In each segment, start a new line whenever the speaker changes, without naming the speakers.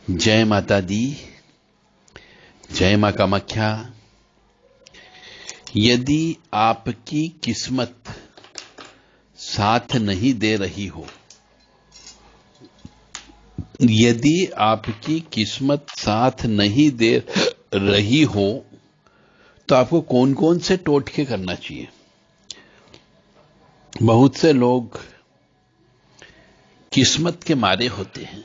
जय माता दी, जय मां कामाख्या। यदि आपकी किस्मत साथ नहीं दे रही हो, यदि आपकी किस्मत साथ नहीं दे रही हो तो आपको कौन कौन से टोटके करना चाहिए। बहुत से लोग किस्मत के मारे होते हैं,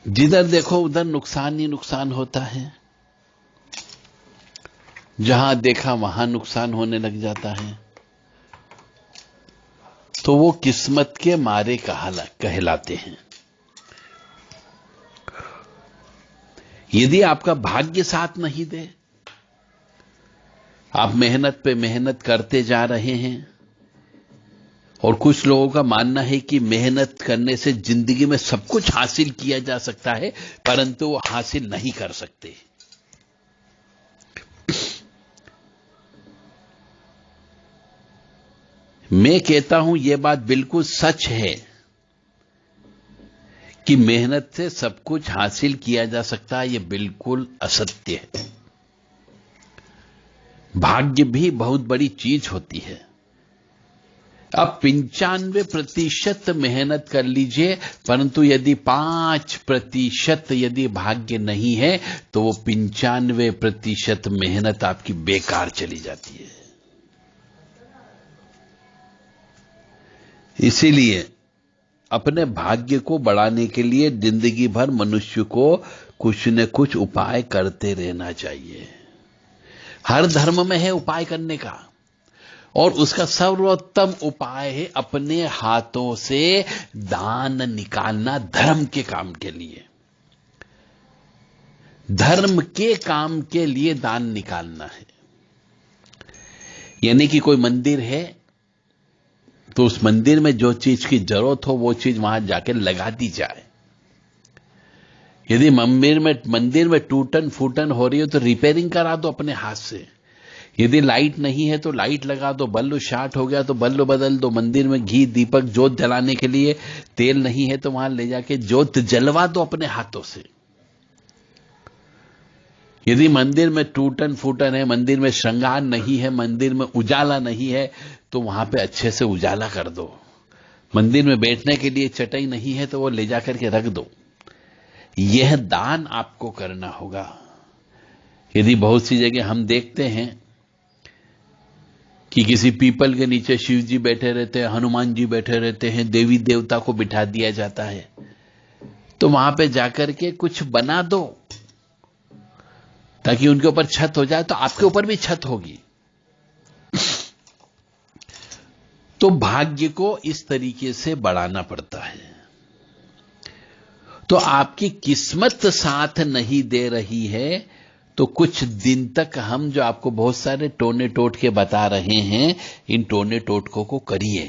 जिधर देखो उधर नुकसान ही नुकसान होता है, जहां देखा वहां नुकसान होने लग जाता है, तो वो किस्मत के मारे कहलाते हैं। यदि आपका भाग्य साथ नहीं दे, आप मेहनत पे मेहनत करते जा रहे हैं, और कुछ लोगों का मानना है कि मेहनत करने से जिंदगी में सब कुछ हासिल किया जा सकता है, परंतु वो हासिल नहीं कर सकते। मैं कहता हूं यह बात बिल्कुल सच है कि मेहनत से सब कुछ हासिल किया जा सकता है, यह बिल्कुल असत्य है। भाग्य भी बहुत बड़ी चीज होती है। अब 95% मेहनत कर लीजिए, परंतु यदि 5% यदि भाग्य नहीं है तो वो 95% मेहनत आपकी बेकार चली जाती है। इसीलिए अपने भाग्य को बढ़ाने के लिए जिंदगी भर मनुष्य को कुछ न कुछ उपाय करते रहना चाहिए। हर धर्म में है उपाय करने का, और उसका सर्वोत्तम उपाय है अपने हाथों से दान निकालना धर्म के काम के लिए। धर्म के काम के लिए दान निकालना है। यानी कि कोई मंदिर है तो उस मंदिर में जो चीज की जरूरत हो वो चीज वहां जाके लगा दी जाए। यदि मंदिर में टूटन फूटन हो रही हो तो रिपेयरिंग करा दो अपने हाथ से। यदि लाइट नहीं है तो लाइट लगा दो, बल्ब शॉर्ट हो गया तो बल्ब बदल दो, मंदिर में घी दीपक जोत जलाने के लिए तेल नहीं है तो वहां ले जाके जोत जलवा दो अपने हाथों से। यदि मंदिर में टूटन फूटन है, मंदिर में श्रृंगार नहीं है, मंदिर में उजाला नहीं है तो वहां पे अच्छे से उजाला कर दो। मंदिर में बैठने के लिए चटाई नहीं है तो वो ले जाकर के रख दो। यह दान आपको करना होगा। यदि बहुत सी जगह हम देखते हैं कि किसी पीपल के नीचे शिव जी बैठे रहते हैं, हनुमान जी बैठे रहते हैं, देवी देवता को बिठा दिया जाता है, तो वहां पे जाकर के कुछ बना दो ताकि उनके ऊपर छत हो जाए तो आपके ऊपर भी छत होगी। तो भाग्य को इस तरीके से बढ़ाना पड़ता है। तो आपकी किस्मत साथ नहीं दे रही है तो कुछ दिन तक हम जो आपको बहुत सारे टोने टोटके बता रहे हैं, इन टोने टोटकों को करिए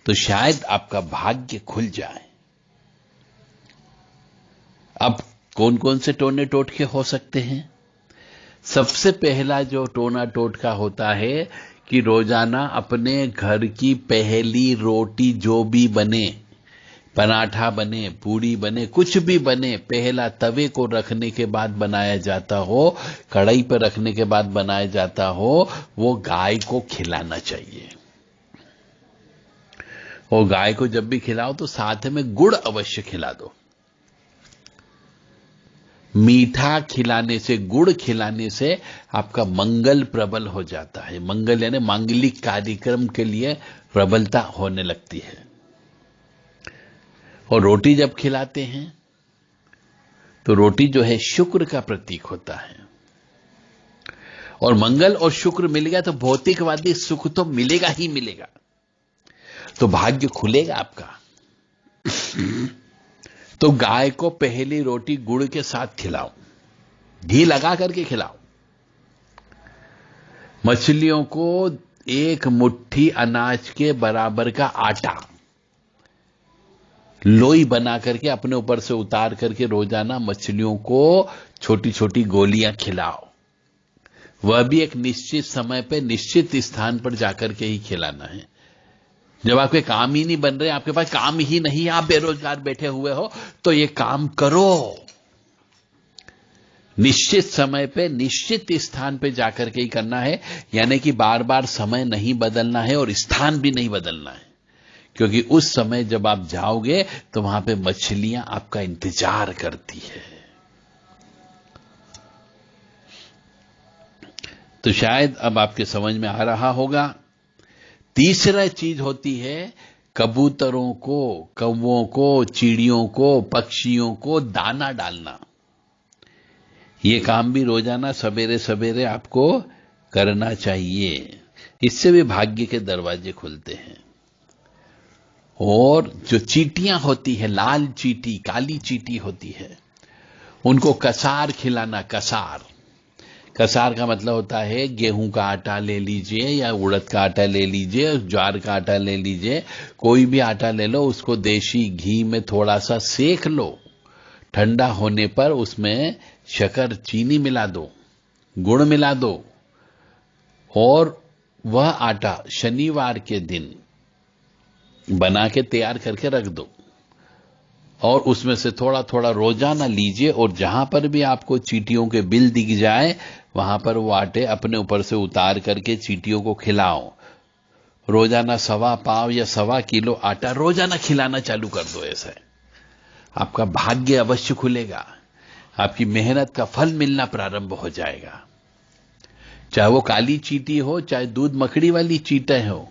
तो शायद आपका भाग्य खुल जाए। अब कौन कौन से टोने टोटके हो सकते हैं? सबसे पहला जो टोना टोटका होता है कि रोजाना अपने घर की पहली रोटी जो भी बने, पराठा बने, पूड़ी बने, कुछ भी बने, पहला तवे को रखने के बाद बनाया जाता हो, कढ़ाई पर रखने के बाद बनाया जाता हो, वो गाय को खिलाना चाहिए। और गाय को जब भी खिलाओ तो साथ में गुड़ अवश्य खिला दो। मीठा खिलाने से, गुड़ खिलाने से आपका मंगल प्रबल हो जाता है। मंगल यानी मांगलिक कार्यक्रम के लिए प्रबलता होने लगती है। और रोटी जब खिलाते हैं तो रोटी जो है शुक्र का प्रतीक होता है, और मंगल और शुक्र मिल गया तो भौतिकवादी सुख तो मिलेगा ही मिलेगा, तो भाग्य खुलेगा आपका। तो गाय को पहली रोटी गुड़ के साथ खिलाओ, घी लगा करके खिलाओ। मछलियों को एक मुट्ठी अनाज के बराबर का आटा लोई बना करके अपने ऊपर से उतार करके रोजाना मछलियों को छोटी छोटी गोलियां खिलाओ। वह भी एक निश्चित समय पे निश्चित स्थान पर जाकर के ही खिलाना है। जब आपके काम ही नहीं बन रहे, आपके पास काम ही नहीं, आप बेरोजगार बैठे हुए हो, तो ये काम करो। निश्चित समय पे निश्चित स्थान पे जाकर के ही करना है, यानी कि बार बार समय नहीं बदलना है और स्थान भी नहीं बदलना है, क्योंकि उस समय जब आप जाओगे तो वहां पे मछलियां आपका इंतजार करती है। तो शायद अब आपके समझ में आ रहा होगा। तीसरा चीज होती है कबूतरों को, कौवों को, चिड़ियों को, पक्षियों को दाना डालना। ये काम भी रोजाना सवेरे सवेरे आपको करना चाहिए। इससे भी भाग्य के दरवाजे खुलते हैं। और जो चींटियां होती है, लाल चींटी, काली चींटी होती है, उनको कसार खिलाना। कसार, कसार का मतलब होता है गेहूं का आटा ले लीजिए या उड़द का आटा ले लीजिए, ज्वार का आटा ले लीजिए, कोई भी आटा ले लो, उसको देसी घी में थोड़ा सा सेक लो। ठंडा होने पर उसमें शक्कर, चीनी मिला दो, गुड़ मिला दो, और वह आटा शनिवार के दिन बना के तैयार करके रख दो, और उसमें से थोड़ा थोड़ा रोजाना लीजिए। और जहां पर भी आपको चींटियों के बिल दिख जाए, वहां पर वो आटे अपने ऊपर से उतार करके चींटियों को खिलाओ। रोजाना 1.25 पाव या 1.25 किलो आटा रोजाना खिलाना चालू कर दो। ऐसा आपका भाग्य अवश्य खुलेगा, आपकी मेहनत का फल मिलना प्रारंभ हो जाएगा। चाहे वो काली चींटी हो, चाहे दूध मकड़ी वाली चींटें हो,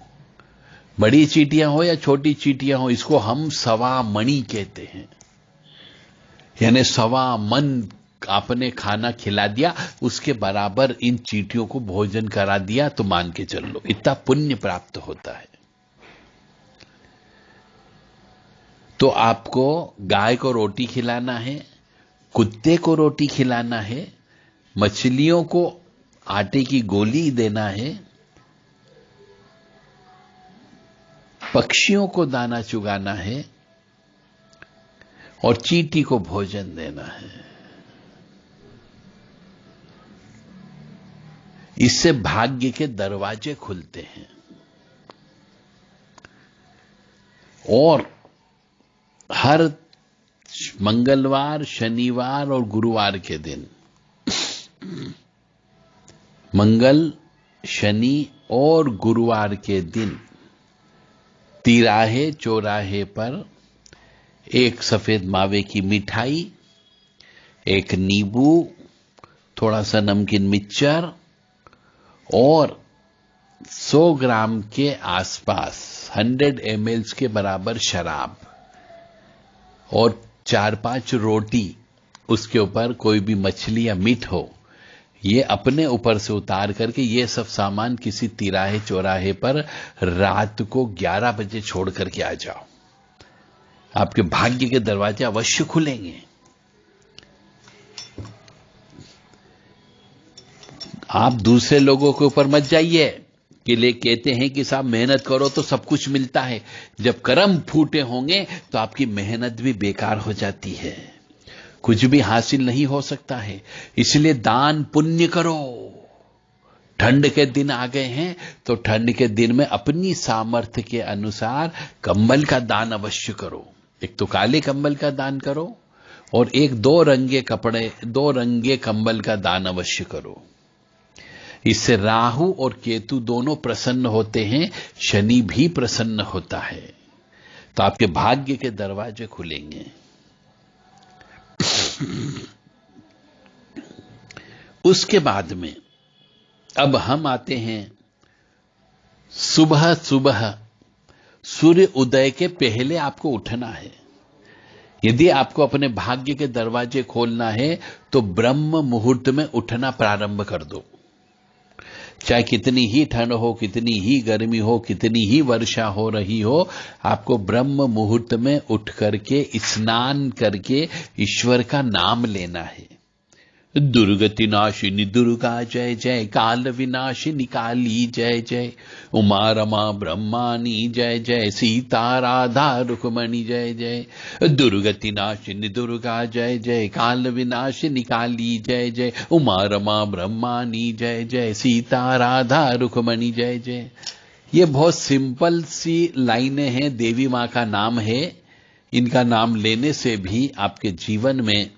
बड़ी चींटियां हो या छोटी चींटियां हो, इसको हम 1.25 मणि कहते हैं। यानी 1.25 मन आपने खाना खिला दिया, उसके बराबर इन चींटियों को भोजन करा दिया, तो मान के चल लो इतना पुण्य प्राप्त होता है। तो आपको गाय को रोटी खिलाना है, कुत्ते को रोटी खिलाना है, मछलियों को आटे की गोली देना है, पक्षियों को दाना चुगाना है, और चींटी को भोजन देना है। इससे भाग्य के दरवाजे खुलते हैं। और हर मंगलवार, शनिवार और गुरुवार के दिन, मंगल, शनि और गुरुवार के दिन तिराहे चौराहे पर एक सफेद मावे की मिठाई, एक नींबू, थोड़ा सा नमकीन मिक्सचर और 100 ग्राम के आसपास 100 ml के बराबर शराब और 4-5 रोटी, उसके ऊपर कोई भी मछली या मीट हो, ये अपने ऊपर से उतार करके ये सब सामान किसी तिराहे चौराहे पर रात को 11 बजे छोड़ करके आ जाओ। आपके भाग्य के दरवाजे अवश्य खुलेंगे। आप दूसरे लोगों के ऊपर मत जाइए कि ले कहते हैं कि साहब मेहनत करो तो सब कुछ मिलता है। जब कर्म फूटे होंगे तो आपकी मेहनत भी बेकार हो जाती है, कुछ भी हासिल नहीं हो सकता है। इसलिए दान पुण्य करो। ठंड के दिन आ गए हैं तो ठंड के दिन में अपनी सामर्थ्य के अनुसार कंबल का दान अवश्य करो। एक तो काले कंबल का दान करो और एक 2 रंगे कपड़े, 2 रंगे कंबल का दान अवश्य करो। इससे राहु और केतु दोनों प्रसन्न होते हैं, शनि भी प्रसन्न होता है, तो आपके भाग्य के दरवाजे खुलेंगे। उसके बाद में अब हम आते हैं सुबह सुबह सूर्य उदय के पहले आपको उठना है। यदि आपको अपने भाग्य के दरवाजे खोलना है तो ब्रह्म मुहूर्त में उठना प्रारंभ कर दो। चाहे कितनी ही ठंड हो, कितनी ही गर्मी हो, कितनी ही वर्षा हो रही हो, आपको ब्रह्म मुहूर्त में उठ करके स्नान करके ईश्वर का नाम लेना है। दुर्गति नाशिनी दुर्गा जय जय, काल विनाशिनी काली जय जय, उमा रमा ब्रह्मानी जय जय, सीता राधा रुक्मणी जय जय। दुर्गति नाशिनी दुर्गा जय जय, काल विनाशिनी काली जय जय, उमा रमा ब्रह्मानी जय जय, सीता राधा रुक्मणी जय जय। ये बहुत सिंपल सी लाइनें हैं, देवी मां का नाम है। इनका नाम लेने से भी आपके जीवन में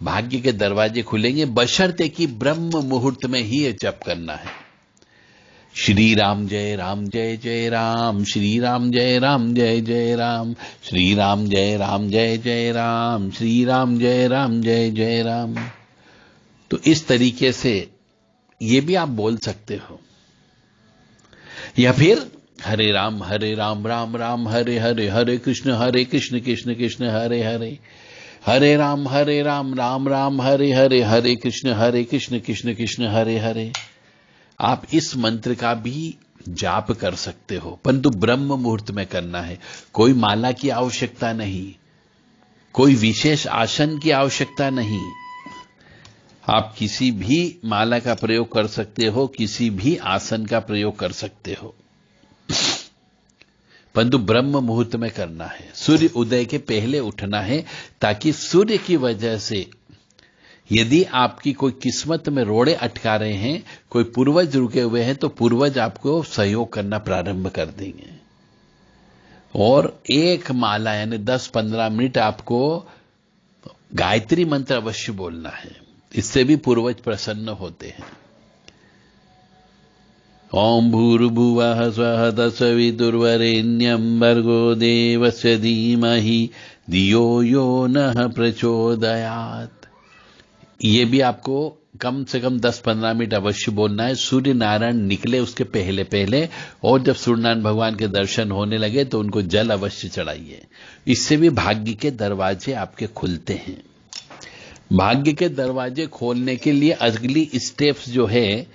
भाग्य के दरवाजे खुलेंगे, बशर्ते कि ब्रह्म मुहूर्त में ही ये जप करना है। श्री राम जय जय राम, श्री राम जय जय राम, श्री राम जय राम, श्री राम जय राम। तो इस तरीके से ये भी आप बोल सकते हो। या फिर हरे राम राम राम हरे हरे, हरे कृष्ण कृष्ण कृष्ण हरे हरे, हरे राम राम राम हरे हरे, हरे कृष्ण कृष्ण कृष्ण हरे हरे। आप इस मंत्र का भी जाप कर सकते हो, परंतु ब्रह्म मुहूर्त में करना है। कोई माला की आवश्यकता नहीं, कोई विशेष आसन की आवश्यकता नहीं। आप किसी भी माला का प्रयोग कर सकते हो, किसी भी आसन का प्रयोग कर सकते हो, परंतु ब्रह्म मुहूर्त में करना है। सूर्य उदय के पहले उठना है, ताकि सूर्य की वजह से यदि आपकी कोई किस्मत में रोड़े अटका रहे हैं, कोई पूर्वज रुके हुए हैं, तो पूर्वज आपको सहयोग करना प्रारंभ कर देंगे। और एक माला यानी 10-15 मिनट आपको गायत्री मंत्र अवश्य बोलना है, इससे भी पूर्वज प्रसन्न होते हैं। ओम भूर्भुवः स्वः तत्सवितुर्वरेण्यं भर्गो देवस्य धीमहि धियो यो नः प्रचोदयात्। ये भी आपको कम से कम 10-15 मिनट अवश्य बोलना है, सूर्य नारायण निकले उसके पहले पहले। और जब सूर्यनारायण भगवान के दर्शन होने लगे तो उनको जल अवश्य चढ़ाइए। इससे भी भाग्य के दरवाजे आपके खुलते हैं। भाग्य के दरवाजे खोलने के लिए अगली स्टेप्स जो है,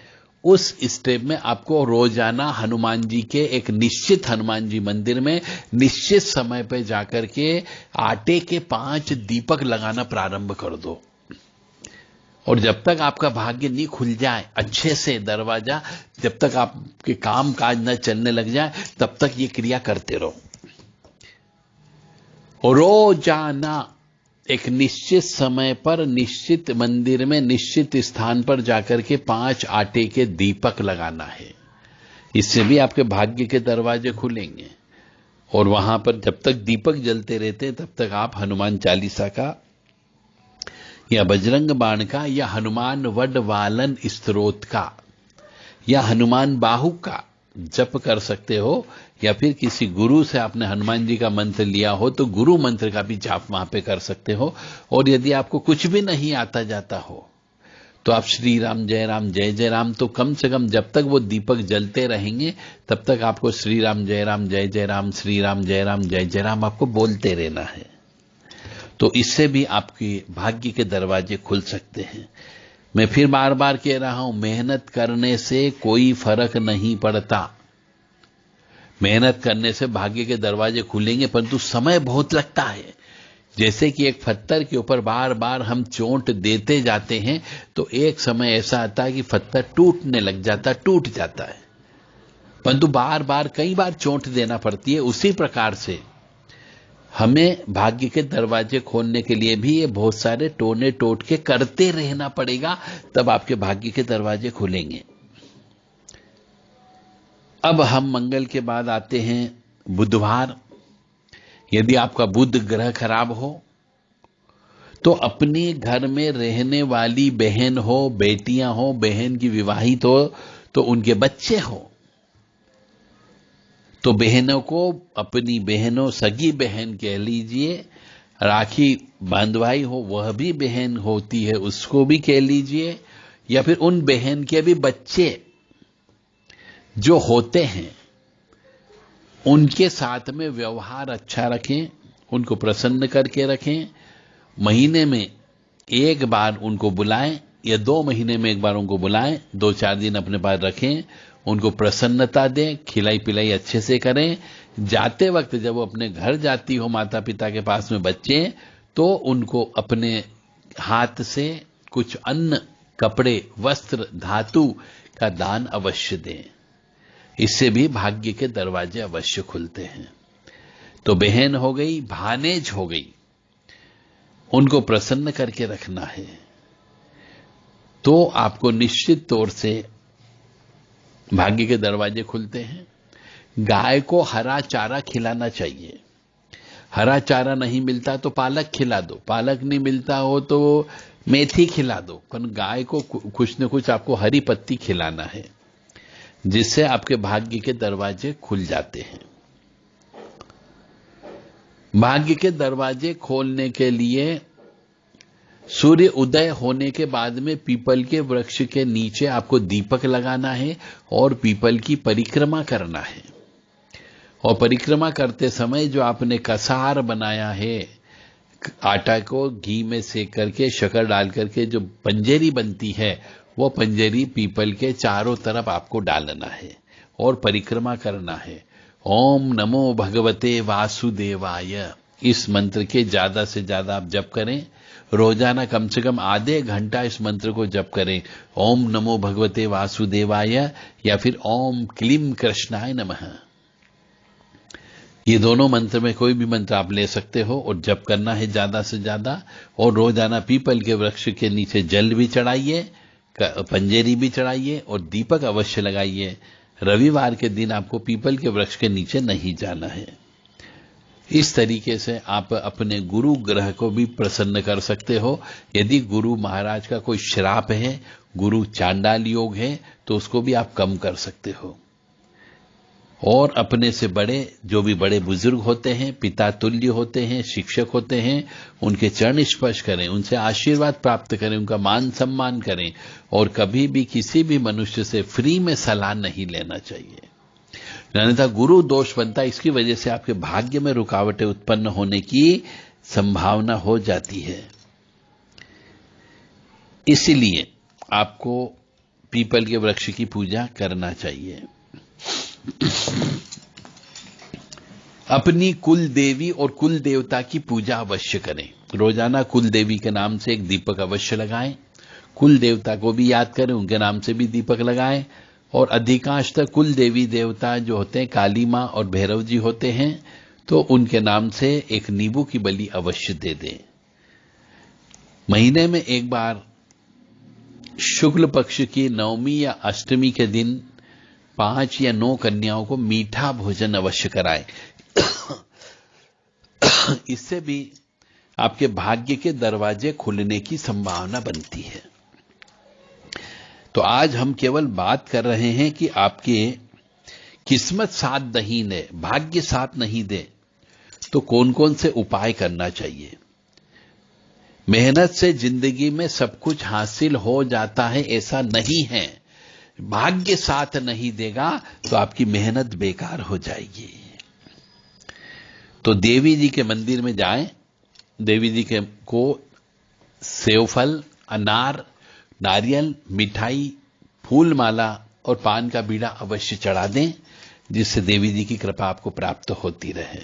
उस स्टेप में आपको रोजाना हनुमान जी के एक निश्चित हनुमान जी मंदिर में निश्चित समय पर जाकर के आटे के 5 दीपक लगाना प्रारंभ कर दो। और जब तक आपका भाग्य नहीं खुल जाए अच्छे से दरवाजा, जब तक आपके काम काज न चलने लग जाए, तब तक ये क्रिया करते रहो। रोजाना एक निश्चित समय पर निश्चित मंदिर में निश्चित स्थान पर जाकर के 5 आटे के दीपक लगाना है। इससे भी आपके भाग्य के दरवाजे खुलेंगे। और वहां पर जब तक दीपक जलते रहते हैं, तब तक आप हनुमान चालीसा का या बजरंग बाण का या हनुमान वडवालन स्तोत्र का या हनुमान बाहु का जप कर सकते हो। या फिर किसी गुरु से आपने हनुमान जी का मंत्र लिया हो तो गुरु मंत्र का भी जाप वहां पे कर सकते हो। और यदि आपको कुछ भी नहीं आता जाता हो तो आप श्री राम जय राम तो कम से कम जब तक वो दीपक जलते रहेंगे तब तक आपको श्री राम जय राम, श्री राम जय राम आपको बोलते रहना है। तो इससे भी आपके भाग्य के दरवाजे खुल सकते हैं। मैं फिर बार बार कह रहा हूं, मेहनत करने से कोई फर्क नहीं पड़ता। मेहनत करने से भाग्य के दरवाजे खुलेंगे, परंतु समय बहुत लगता है। जैसे कि एक पत्थर के ऊपर बार बार हम चोट देते जाते हैं तो एक समय ऐसा आता है कि पत्थर टूटने लग जाता, टूट जाता है, परंतु बार बार कई बार चोट देना पड़ती है। उसी प्रकार से हमें भाग्य के दरवाजे खोलने के लिए भी ये बहुत सारे टोने टोटके करते रहना पड़ेगा, तब आपके भाग्य के दरवाजे खुलेंगे। अब हम मंगल के बाद आते हैं बुधवार। यदि आपका बुध ग्रह खराब हो तो अपने घर में रहने वाली बहन हो, बेटियां हो, बहन की विवाहित हो तो उनके बच्चे हो, तो बहनों को अपनी बहनों, सगी बहन कह लीजिए, राखी बांधवाई हो वह भी बहन होती है, उसको भी कह लीजिए। या फिर उन बहन के भी बच्चे जो होते हैं उनके साथ में व्यवहार अच्छा रखें, उनको प्रसन्न करके रखें। महीने में एक बार उनको बुलाएं या 2 महीने में एक बार उनको बुलाएं, 2-4 दिन अपने पास रखें, उनको प्रसन्नता दें, खिलाई पिलाई अच्छे से करें। जाते वक्त जब वो अपने घर जाती हो माता पिता के पास में बच्चे, तो उनको अपने हाथ से कुछ अन्न, कपड़े, वस्त्र, धातु का दान अवश्य दें। इससे भी भाग्य के दरवाजे अवश्य खुलते हैं। तो बहन हो गई, भानेज हो गई, उनको प्रसन्न करके रखना है, तो आपको निश्चित तौर से भाग्य के दरवाजे खुलते हैं। गाय को हरा चारा खिलाना चाहिए। हरा चारा नहीं मिलता तो पालक खिला दो, पालक नहीं मिलता हो तो मेथी खिला दो, पर गाय को कुछ न कुछ आपको हरी पत्ती खिलाना है, जिससे आपके भाग्य के दरवाजे खुल जाते हैं। भाग्य के दरवाजे खोलने के लिए सूर्य उदय होने के बाद में पीपल के वृक्ष के नीचे आपको दीपक लगाना है और पीपल की परिक्रमा करना है। और परिक्रमा करते समय जो आपने कसार बनाया है, आटा को घी में सेक करके शक्कर डाल करके जो पंजेरी बनती है, वो पंजेरी पीपल के चारों तरफ आपको डालना है और परिक्रमा करना है। ओम नमो भगवते वासुदेवाय, इस मंत्र के ज्यादा से ज्यादा आप जप करें। रोजाना कम से कम आधे घंटा इस मंत्र को जप करें। ओम नमो भगवते वासुदेवाय या फिर ओम क्लीम कृष्णाय नमः। ये दोनों मंत्र में कोई भी मंत्र आप ले सकते हो और जप करना है ज्यादा से ज्यादा। और रोजाना पीपल के वृक्ष के नीचे जल भी चढ़ाइए, पंजेरी भी चढ़ाइए और दीपक अवश्य लगाइए। रविवार के दिन आपको पीपल के वृक्ष के नीचे नहीं जाना है। इस तरीके से आप अपने गुरु ग्रह को भी प्रसन्न कर सकते हो। यदि गुरु महाराज का कोई श्राप है, गुरु चांडाल योग है, तो उसको भी आप कम कर सकते हो। और अपने से बड़े जो भी बड़े बुजुर्ग होते हैं, पिता तुल्य होते हैं, शिक्षक होते हैं, उनके चरण स्पर्श करें, उनसे आशीर्वाद प्राप्त करें, उनका मान सम्मान करें। और कभी भी किसी भी मनुष्य से फ्री में सलाह नहीं लेना चाहिए, अन्यथा गुरु दोष बनता है। इसकी वजह से आपके भाग्य में रुकावटें उत्पन्न होने की संभावना हो जाती है। इसीलिए आपको पीपल के वृक्ष की पूजा करना चाहिए। अपनी कुल देवी और कुल देवता की पूजा अवश्य करें। रोजाना कुल देवी के नाम से एक दीपक अवश्य लगाएं। कुल देवता को भी याद करें, उनके नाम से भी दीपक लगाएं। और अधिकांशतः कुल देवी देवता जो होते हैं काली मां और भैरव जी होते हैं, तो उनके नाम से एक नींबू की बलि अवश्य दे दें। महीने में एक बार शुक्ल पक्ष की नवमी या अष्टमी के दिन 5 या 9 कन्याओं को मीठा भोजन अवश्य कराएं। इससे भी आपके भाग्य के दरवाजे खुलने की संभावना बनती है। तो आज हम केवल बात कर रहे हैं कि आपके किस्मत साथ नहीं दे, भाग्य साथ नहीं दे, तो कौन कौन से उपाय करना चाहिए। मेहनत से जिंदगी में सब कुछ हासिल हो जाता है ऐसा नहीं है। भाग्य साथ नहीं देगा तो आपकी मेहनत बेकार हो जाएगी। तो देवी जी के मंदिर में जाएं, देवी जी को सेव फल, अनार, नारियल, मिठाई, फूल माला और पान का बीड़ा अवश्य चढ़ा दें, जिससे देवी जी की कृपा आपको प्राप्त होती रहे।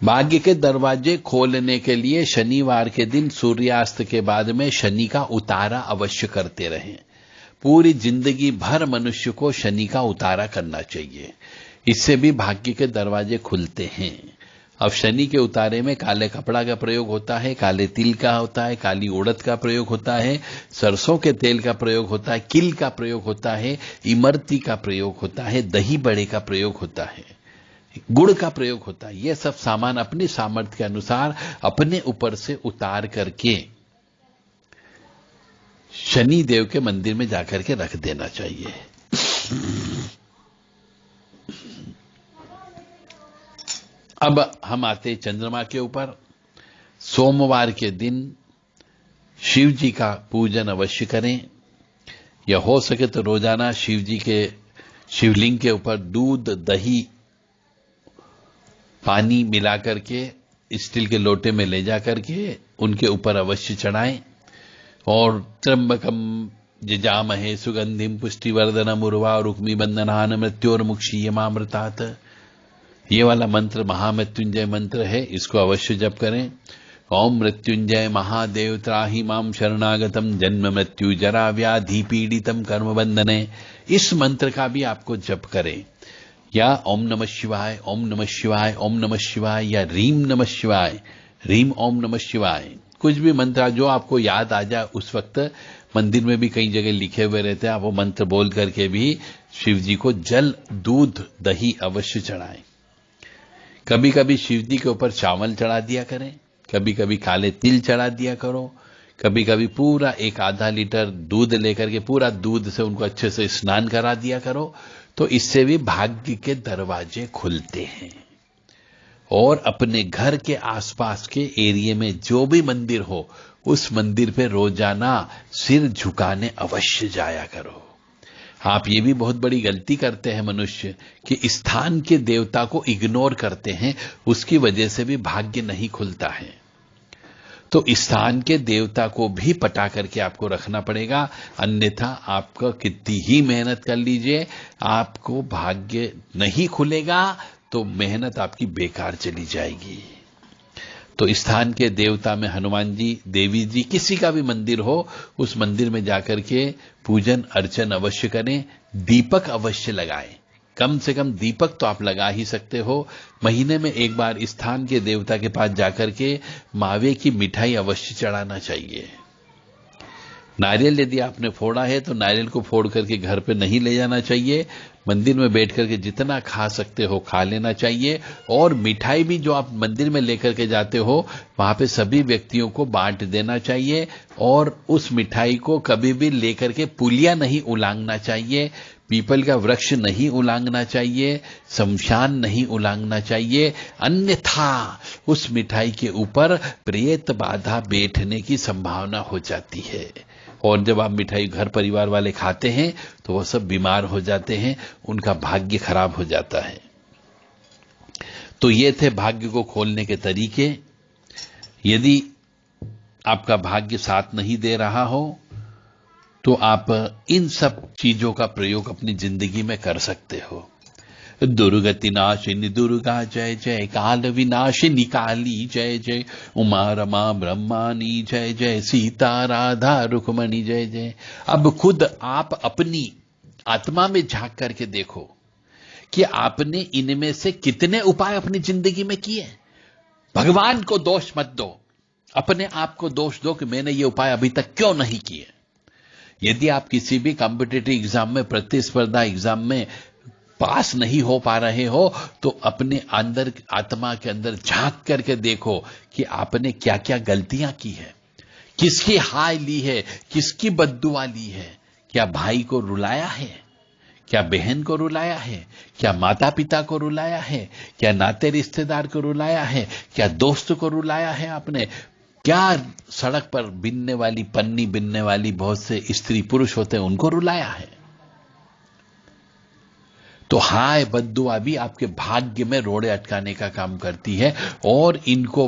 भाग्य के दरवाजे खोलने के लिए शनिवार के दिन सूर्यास्त के बाद में शनि का उतारा अवश्य करते रहें। पूरी जिंदगी भर मनुष्य को शनि का उतारा करना चाहिए, इससे भी भाग्य के दरवाजे खुलते हैं। अब शनि के उतारे में काले कपड़ा का प्रयोग होता है, काले तिल का होता है, काली उड़द का प्रयोग होता है, सरसों के तेल का प्रयोग होता है, किल का प्रयोग होता है, इमरती का प्रयोग होता है, दही बड़े का प्रयोग होता है, गुड़ का प्रयोग होता है। यह सब सामान अपनी सामर्थ्य के अनुसार अपने ऊपर से उतार करके शनि देव के मंदिर में जाकर के रख देना चाहिए। अब हम आते चंद्रमा के ऊपर। सोमवार के दिन शिव जी का पूजन अवश्य करें, या हो सके तो रोजाना शिव जी के शिवलिंग के ऊपर दूध, दही, पानी मिला करके स्टील के लोटे में ले जा करके उनके ऊपर अवश्य चढ़ाएं। और त्र्यंबकम जजामहे सुगंधिम पुष्टिवर्धनम उर्वा रुक्मी बंधनान मृत्योर्मुक्षीयमामृतात्, ये वाला मंत्र महामृत्युंजय मंत्र है, इसको अवश्य जप करें। ओम मृत्युंजय महादेव त्राहि माम शरणागतम जन्म मृत्यु जरा व्याधि पीड़ितम कर्म बंधने, इस मंत्र का भी आपको जप करें। या ओम नमः शिवाय, ओम नमः शिवाय, ओम नमः शिवाय, या रीम नमः शिवाय, रीम ओम नमः शिवाय, कुछ भी मंत्र जो आपको याद आ जाए उस वक्त मंदिर में भी कई जगह लिखे हुए रहते हैं, आप वो मंत्र बोल करके भी शिव जी को जल, दूध, दही अवश्य चढ़ाएं। कभी कभी शिव जी के ऊपर चावल चढ़ा दिया करें, कभी कभी काले तिल चढ़ा दिया करो, कभी कभी पूरा एक आधा लीटर दूध लेकर के पूरा दूध से उनको अच्छे से स्नान करा दिया करो, तो इससे भी भाग्य के दरवाजे खुलते हैं। और अपने घर के आसपास के एरिया में जो भी मंदिर हो, उस मंदिर पे रोजाना सिर झुकाने अवश्य जाया करो। आप ये भी बहुत बड़ी गलती करते हैं मनुष्य कि स्थान के देवता को इग्नोर करते हैं, उसकी वजह से भी भाग्य नहीं खुलता है। तो स्थान के देवता को भी पटा करके आपको रखना पड़ेगा, अन्यथा आपका कितनी ही मेहनत कर लीजिए, आपको भाग्य नहीं खुलेगा, तो मेहनत आपकी बेकार चली जाएगी। तो स्थान के देवता में हनुमान जी, देवी जी, किसी का भी मंदिर हो, उस मंदिर में जाकर के पूजन अर्चन अवश्य करें। दीपक अवश्य लगाएं, कम से कम दीपक तो आप लगा ही सकते हो। महीने में एक बार स्थान के देवता के पास जाकर के मावे की मिठाई अवश्य चढ़ाना चाहिए। नारियल यदि आपने फोड़ा है तो नारियल को फोड़ करके घर पे नहीं ले जाना चाहिए, मंदिर में बैठ करके जितना खा सकते हो खा लेना चाहिए। और मिठाई भी जो आप मंदिर में लेकर के जाते हो, वहां पे सभी व्यक्तियों को बांट देना चाहिए। और उस मिठाई को कभी भी लेकर के पुलिया नहीं उलांघना चाहिए, पीपल का वृक्ष नहीं उलांघना चाहिए, शमशान नहीं उलांघना चाहिए, अन्यथा उस मिठाई के ऊपर प्रेत बाधा बैठने की संभावना हो जाती है। और जब आप मिठाई घर परिवार वाले खाते हैं तो वो सब बीमार हो जाते हैं, उनका भाग्य खराब हो जाता है। तो ये थे भाग्य को खोलने के तरीके। यदि आपका भाग्य साथ नहीं दे रहा हो तो आप इन सब चीजों का प्रयोग अपनी जिंदगी में कर सकते हो। दुर्गति नाशिनी दुर्गा जय जय, काल विनाशिनी काली जय जय, उमा रमा ब्रह्मानी जय जय, सीता राधा रुक्मणी जय जय। अब खुद आप अपनी आत्मा में झांक करके देखो कि आपने इनमें से कितने उपाय अपनी जिंदगी में किए। भगवान को दोष मत दो, अपने आप को दोष दो कि मैंने ये उपाय अभी तक क्यों नहीं किए। यदि आप किसी भी कॉम्पिटिटिव एग्जाम में, प्रतिस्पर्धा एग्जाम में पास नहीं हो पा रहे हो, तो अपने अंदर आत्मा के अंदर झांक करके देखो कि आपने क्या क्या गलतियां की है, किसकी हाय ली है, किसकी बद्दुआ ली है। क्या भाई को रुलाया है, क्या बहन को रुलाया है, क्या माता पिता को रुलाया है, क्या नाते रिश्तेदार को रुलाया है, क्या दोस्त को रुलाया है आपने, क्या सड़क पर बिनने वाली, पन्नी बिनने वाली बहुत से स्त्री पुरुष होते हैं उनको रुलाया है। तो हाय बद्दुआ भी आपके भाग्य में रोड़े अटकाने का काम करती है। और इनको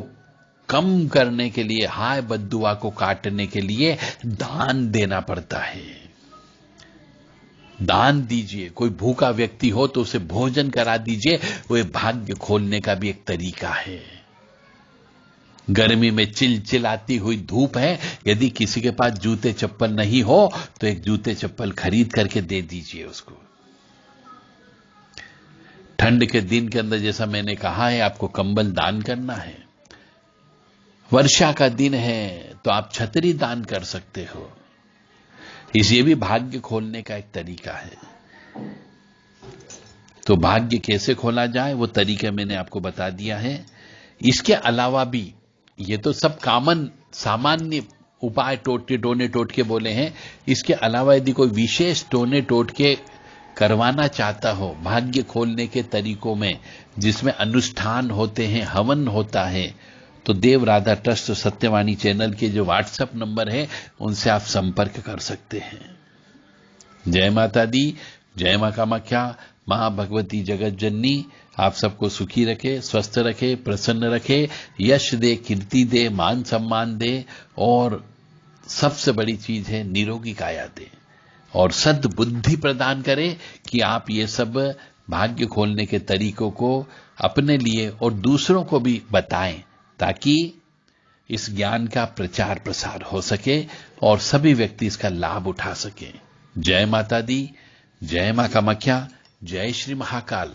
कम करने के लिए, हाय बद्दुआ को काटने के लिए दान देना पड़ता है। दान दीजिए, कोई भूखा व्यक्ति हो तो उसे भोजन करा दीजिए, वो भाग्य खोलने का भी एक तरीका है। गर्मी में चिलचिलाती हुई धूप है, यदि किसी के पास जूते चप्पल नहीं हो तो एक जूते चप्पल खरीद करके दे दीजिए उसको। ठंड के दिन के अंदर, जैसा मैंने कहा है, आपको कंबल दान करना है। वर्षा का दिन है तो आप छतरी दान कर सकते हो। ये भी भाग्य खोलने का एक तरीका है। तो भाग्य कैसे खोला जाए वो तरीका मैंने आपको बता दिया है। इसके अलावा भी, ये तो सब कॉमन सामान्य उपाय टोने टोटके बोले हैं। इसके अलावा यदि कोई विशेष टोने टोटके करवाना चाहता हो भाग्य खोलने के तरीकों में, जिसमें अनुष्ठान होते हैं, हवन होता है, तो देव राधा ट्रस्ट सत्यवाणी चैनल के जो व्हाट्सएप नंबर है उनसे आप संपर्क कर सकते हैं। जय माता दी, जय मां कामाख्या, मां भगवती जगत जननी आप सबको सुखी रखे, स्वस्थ रखे, प्रसन्न रखे, यश दे, कीर्ति दे, मान सम्मान दे, और सबसे बड़ी चीज है निरोगी काया दे, और सद्बुद्धि प्रदान करे कि आप ये सब भाग्य खोलने के तरीकों को अपने लिए और दूसरों को भी बताएं, ताकि इस ज्ञान का प्रचार प्रसार हो सके और सभी व्यक्ति इसका लाभ उठा सके। जय माता दी, जय मां कामाख्या, जय श्री महाकाल।